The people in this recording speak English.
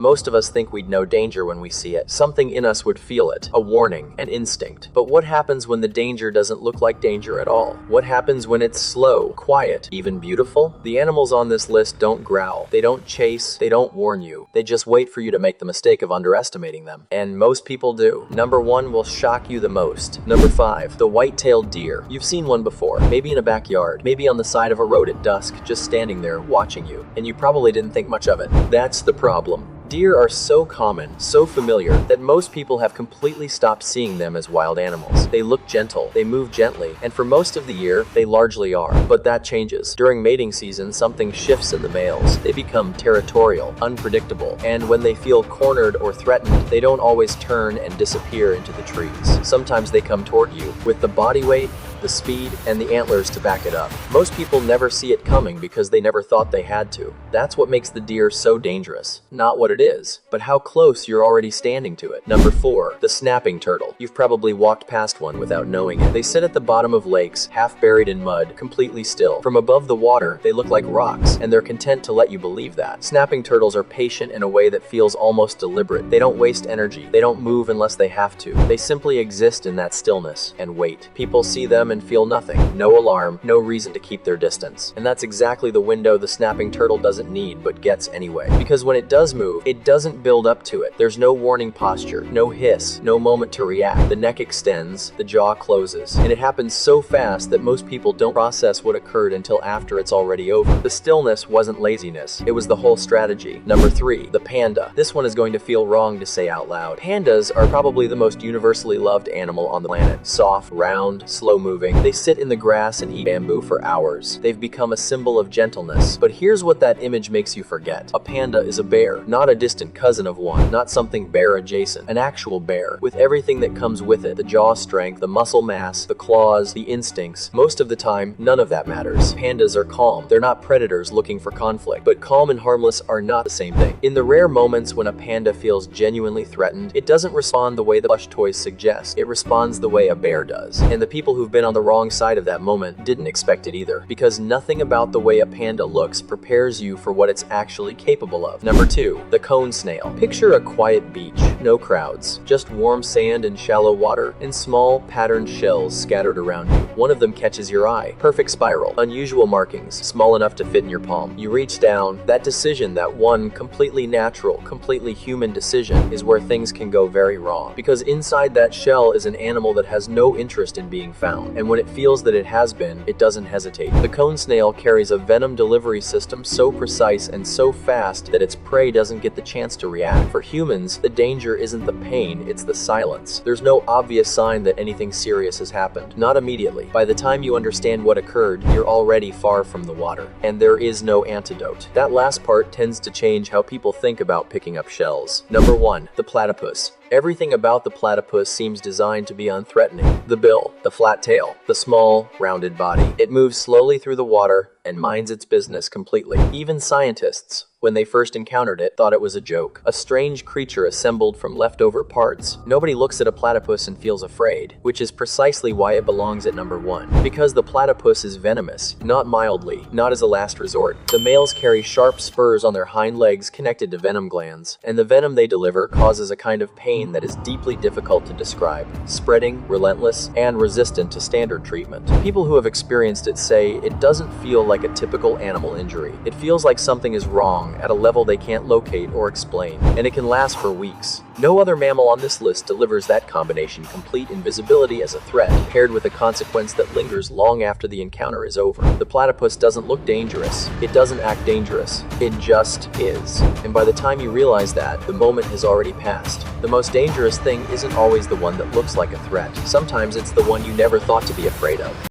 Most of us think we'd know danger when we see it. Something in us would feel it, a warning, an instinct. But what happens when the danger doesn't look like danger at all? What happens when it's slow, quiet, even beautiful? The animals on this list don't growl. They don't chase. They don't warn you. They just wait for you to make the mistake of underestimating them. And most people do. Number 1 will shock you the most. Number 5, the white-tailed deer. You've seen one before, maybe in a backyard, maybe on the side of a road at dusk, just standing there watching you. And you probably didn't think much of it. That's the problem. Deer are so common, so familiar, that most people have completely stopped seeing them as wild animals. They look gentle, they move gently, and for most of the year, they largely are. But that changes. During mating season, something shifts in the males. They become territorial, unpredictable, and when they feel cornered or threatened, they don't always turn and disappear into the trees. Sometimes they come toward you, with the body weight, the speed, and the antlers to back it up. Most people never see it coming because they never thought they had to. That's what makes the deer so dangerous. Not what it is, but how close you're already standing to it. Number 4, the snapping turtle. You've probably walked past one without knowing it. They sit at the bottom of lakes, half buried in mud, completely still. From above the water, they look like rocks, and they're content to let you believe that. Snapping turtles are patient in a way that feels almost deliberate. They don't waste energy. They don't move unless they have to. They simply exist in that stillness and wait. People see them and feel nothing. No alarm, no reason to keep their distance. And that's exactly the window the snapping turtle doesn't need but gets anyway. Because when it does move, it doesn't build up to it. There's no warning posture, no hiss, no moment to react. The neck extends, the jaw closes, and it happens so fast that most people don't process what occurred until after it's already over. The stillness wasn't laziness, it was the whole strategy. Number 3, the panda. This one is going to feel wrong to say out loud. Pandas are probably the most universally loved animal on the planet. Soft, round, slow-moving. They sit in the grass and eat bamboo for hours. They've become a symbol of gentleness. But here's what that image makes you forget. A panda is a bear, not a distant cousin of one, not something bear adjacent. An actual bear, with everything that comes with it. The jaw strength, the muscle mass, the claws, the instincts. Most of the time, none of that matters. Pandas are calm. They're not predators looking for conflict. But calm and harmless are not the same thing. In the rare moments when a panda feels genuinely threatened, it doesn't respond the way the plush toys suggest. It responds the way a bear does. And the people who've been on the wrong side of that moment didn't expect it either, because nothing about the way a panda looks prepares you for what it's actually capable of. Number 2, the cone snail. Picture a quiet beach, no crowds, just warm sand and shallow water, and small patterned shells scattered around you. One of them catches your eye. Perfect spiral, unusual markings, small enough to fit in your palm. You reach down. That decision, that one completely natural, completely human decision, is where things can go very wrong, because inside that shell is an animal that has no interest in being found, and when it feels that it has been, it doesn't hesitate. The cone snail carries a venom delivery system so precise and so fast that its prey doesn't get the chance to react. For humans, the danger isn't the pain, it's the silence. There's no obvious sign that anything serious has happened. Not immediately. By the time you understand what occurred, you're already far from the water. And there is no antidote. That last part tends to change how people think about picking up shells. Number 1, the platypus. Everything about the platypus seems designed to be unthreatening. The bill, the flat tail, the small, rounded body. It moves slowly through the water and minds its business completely. Even scientists, when they first encountered it, thought it was a joke. A strange creature assembled from leftover parts. Nobody looks at a platypus and feels afraid, which is precisely why it belongs at number 1. Because the platypus is venomous, not mildly, not as a last resort. The males carry sharp spurs on their hind legs connected to venom glands, and the venom they deliver causes a kind of pain that is deeply difficult to describe. Spreading, relentless, and resistant to standard treatment. People who have experienced it say it doesn't feel like a typical animal injury. It feels like something is wrong at a level they can't locate or explain, and it can last for weeks. No other mammal on this list delivers that combination: complete invisibility as a threat, paired with a consequence that lingers long after the encounter is over. The platypus doesn't look dangerous. It doesn't act dangerous. It just is. And by the time you realize that, the moment has already passed. The most dangerous thing isn't always the one that looks like a threat. Sometimes it's the one you never thought to be afraid of.